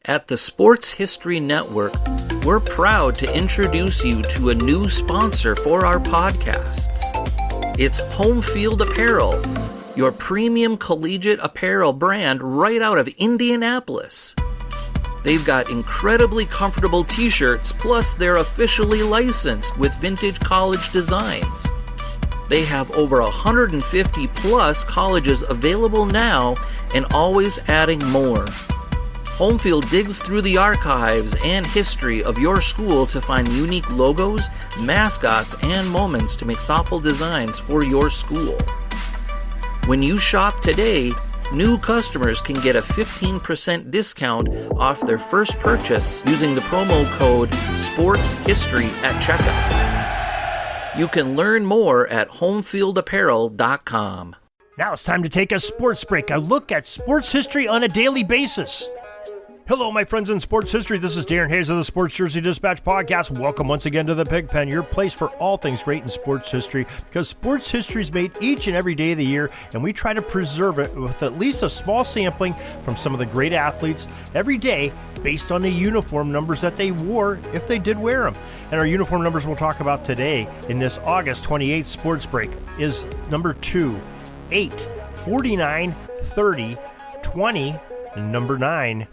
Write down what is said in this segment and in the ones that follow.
At the Sports History Network, we're proud to introduce you to a new sponsor for our podcasts. It's Home Field Apparel, your premium collegiate apparel brand right out of Indianapolis. They've got incredibly comfortable t-shirts, plus they're officially licensed with vintage college designs. They have over 150 plus colleges available now and always adding more. Homefield digs through the archives and history of your school to find unique logos, mascots, and moments to make thoughtful designs for your school. When you shop today, new customers can get a 15% discount off their first purchase using the promo code SPORTSHISTORY at checkout. You can learn more at homefieldapparel.com. Now it's time to take a sports break, a look at sports history on a daily basis. Hello, my friends in sports history. This is Darren Hayes of the Sports Jersey Dispatch Podcast. Welcome once again to the Pigpen, your place for all things great in sports history, because sports history is made each and every day of the year, and we try to preserve it with at least a small sampling from some of the great athletes every day based on the uniform numbers that they wore if they did wear them. And our uniform numbers we'll talk about today in this August 28th sports break is number 2, 8, 49, 30, 20, and number 9.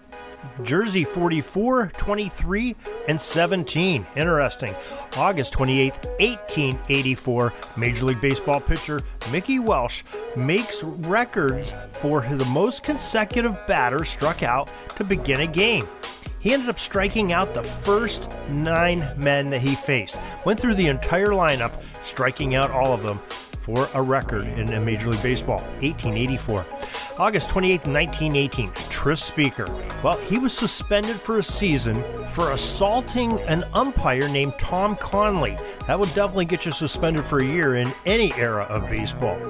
Jersey 44, 23, and 17. Interesting. August 28th, 1884, Major League Baseball pitcher Mickey Welsh makes records for the most consecutive batters struck out to begin a game. He ended up striking out the first 9 men that he faced. Went through the entire lineup, striking out all of them for a record in Major League Baseball, 1884. August 28th, 1918, Tris Speaker. Well, he was suspended for a season for assaulting an umpire named Tom Conley. That would definitely get you suspended for a year in any era of baseball.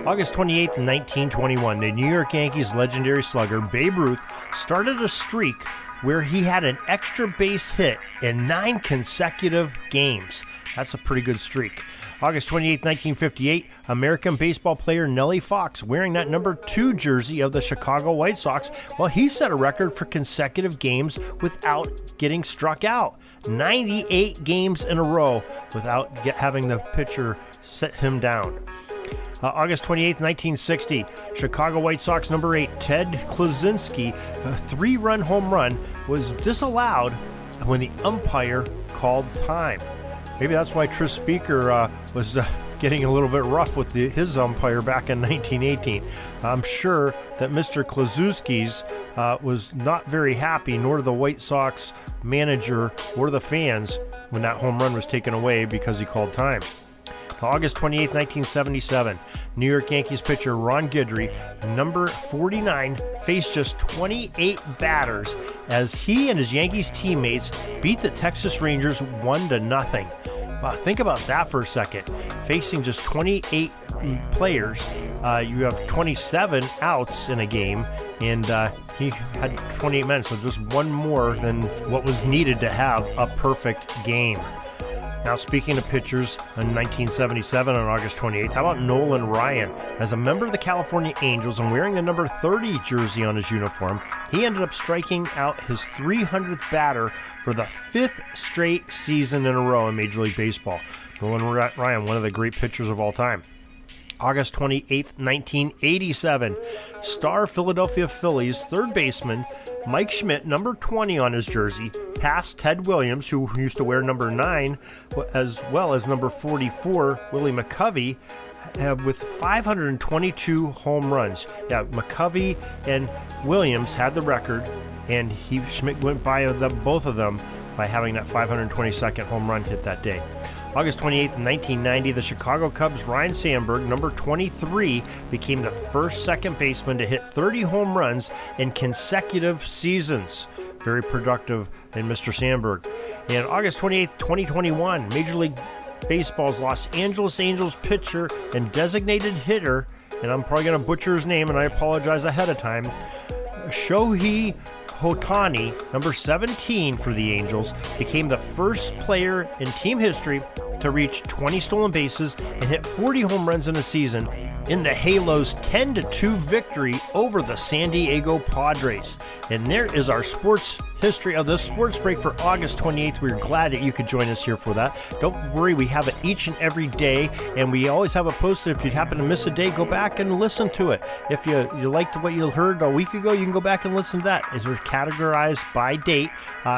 August 28th, 1921, the New York Yankees legendary slugger Babe Ruth started a streak where he had an extra base hit in 9 consecutive games. That's a pretty good streak. August 28, 1958, American baseball player Nellie Fox, wearing that number 2 jersey of the Chicago White Sox, well, he set a record for consecutive games without getting struck out. 98 games in a row without having the pitcher set him down. August 28, 1960, Chicago White Sox number 8, Ted Kluszewski, a 3-run home run, was disallowed when the umpire called time. Maybe that's why Tris Speaker was getting a little bit rough with his umpire back in 1918. I'm sure that Mr. Kluszewski's was not very happy, nor the White Sox manager or the fans, when that home run was taken away because he called time. August 28, 1977, New York Yankees pitcher Ron Guidry, number 49, faced just 28 batters as he and his Yankees teammates beat the Texas Rangers 1-0. Wow, think about that for a second. Facing just 28 players, you have 27 outs in a game, and he had 28 men, so just one more than what was needed to have a perfect game. Now, speaking of pitchers, in 1977 on August 28th, how about Nolan Ryan? As a member of the California Angels and wearing the number 30 jersey on his uniform, he ended up striking out his 300th batter for the 5th straight season in a row in Major League Baseball. Nolan Ryan, one of the great pitchers of all time. August 28th, 1987, star Philadelphia Phillies third baseman Mike Schmidt, number 20 on his jersey, passed Ted Williams, who used to wear number 9, as well as number 44, Willie McCovey, with 522 home runs. Yeah, McCovey and Williams had the record, and Schmidt went by both of them by having that 522nd home run hit that day. August 28th, 1990, the Chicago Cubs' Ryne Sandberg, number 23, became the first second baseman to hit 30 home runs in consecutive seasons. Very productive in Mr. Sandberg. And August 28th, 2021, Major League Baseball's Los Angeles Angels pitcher and designated hitter, and I'm probably going to butcher his name, and I apologize ahead of time, Shohei Ohtani, number 17 for the Angels, became the first player in team history to reach 20 stolen bases and hit 40 home runs in a season in the Halos' 10-2 victory over the San Diego Padres. And there is our sports history of the Sports Break for August 28th. We're glad that you could join us here for that. Don't worry, we have it each and every day, and we always have it posted. If you happen to miss a day, go back and listen to it. If you liked what you heard a week ago, you can go back and listen to that. It's categorized by date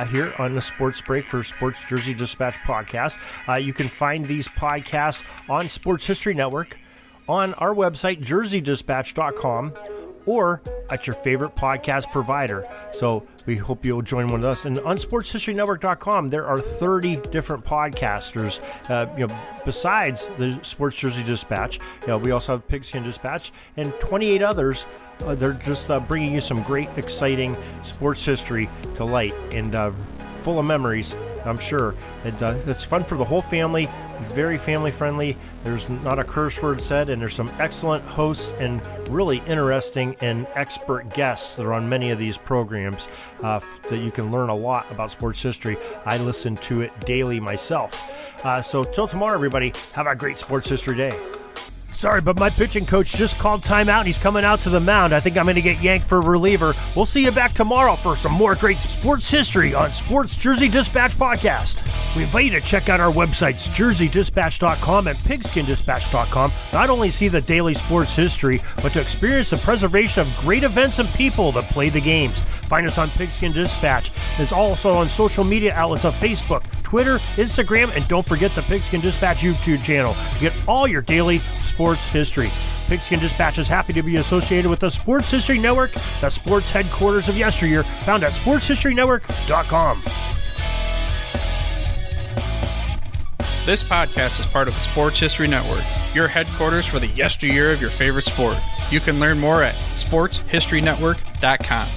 here on the Sports Break for Sports Jersey Dispatch podcast. You can find these podcasts on Sports History Network, on our website, jerseydispatch.com, or at your favorite podcast provider. So we hope you'll join one of us. And on sportshistorynetwork.com, there are 30 different podcasters, besides the Sports Jersey Dispatch. We also have Pigskin Dispatch and 28 others. They're just bringing you some great, exciting sports history to light and full of memories, I'm sure. It's fun for the whole family. It's very family friendly. There's not a curse word said, and there's some excellent hosts and really interesting and expert guests that are on many of these programs that you can learn a lot about sports history. I listen to it daily myself. So till tomorrow, everybody, have a great sports history day. Sorry, but my pitching coach just called timeout and he's coming out to the mound. I think I'm going to get yanked for a reliever. We'll see you back tomorrow for some more great sports history on Sports Jersey Dispatch Podcast. We invite you to check out our websites, jerseydispatch.com and pigskindispatch.com. Not only see the daily sports history, but to experience the preservation of great events and people that play the games. Find us on Pigskin Dispatch. It's also on social media outlets of Facebook, Twitter, Instagram, and don't forget the Pigskin Dispatch YouTube channel to get all your daily sports history. Pigskin Dispatch is happy to be associated with the Sports History Network, the sports headquarters of yesteryear, found at sportshistorynetwork.com. This podcast is part of the Sports History Network, your headquarters for the yesteryear of your favorite sport. You can learn more at sportshistorynetwork.com.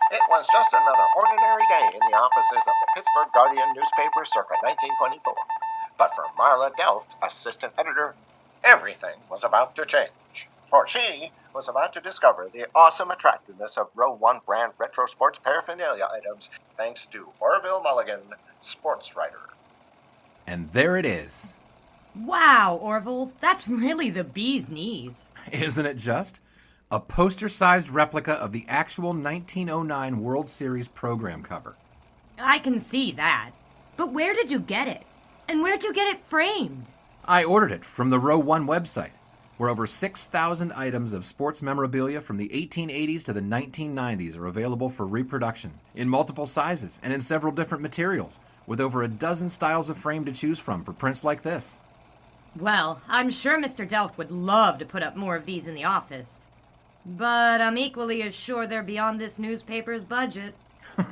It was just another ordinary day in the offices of the Pittsburgh Guardian newspaper circa 1924. But for Marla Delft, assistant editor, everything was about to change. For she was about to discover the awesome attractiveness of Row 1 brand retro sports paraphernalia items thanks to Orville Mulligan, sports writer. And there it is. Wow, Orville, that's really the bee's knees. Isn't it just? A poster-sized replica of the actual 1909 World Series program cover. I can see that. But where did you get it? And where'd you get it framed? I ordered it from the Row 1 website, where over 6,000 items of sports memorabilia from the 1880s to the 1990s are available for reproduction, in multiple sizes and in several different materials, with over a dozen styles of frame to choose from for prints like this. Well, I'm sure Mr. Delft would love to put up more of these in the office. But I'm equally as sure they're beyond this newspaper's budget.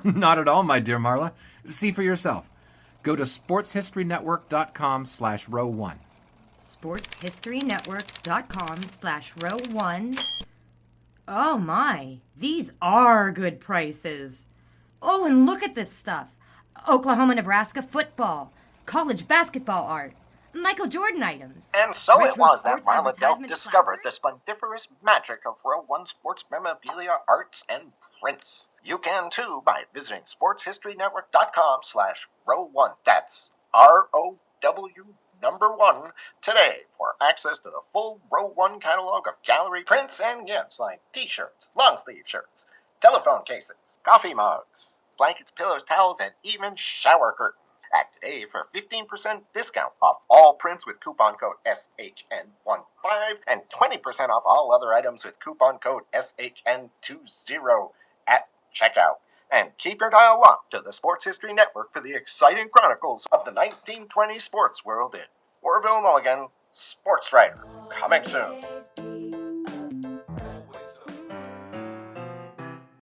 Not at all, my dear Marla. See for yourself. Go to sportshistorynetwork.com/row1. sportshistorynetwork.com/row1. Oh my, these are good prices. Oh, and look at this stuff. Oklahoma-Nebraska football, college basketball art, Michael Jordan items. And so retro it was that sports Marla Delft advertisement discovered the placards. splendiferous magic of Row 1 sports memorabilia, arts, and prints. You can too by visiting sportshistorynetwork.com/row1. That's ROW1 today for access to the full Row 1 catalog of gallery prints and gifts like t-shirts, long-sleeve shirts, telephone cases, coffee mugs, blankets, pillows, towels, and even shower curtains. Act today for 15% discount off all prints with coupon code SHN15 and 20% off all other items with coupon code SHN20 at checkout. And keep your dial locked to the Sports History Network for the exciting chronicles of the 1920 sports world in Orville Mulligan, sports writer. Coming soon.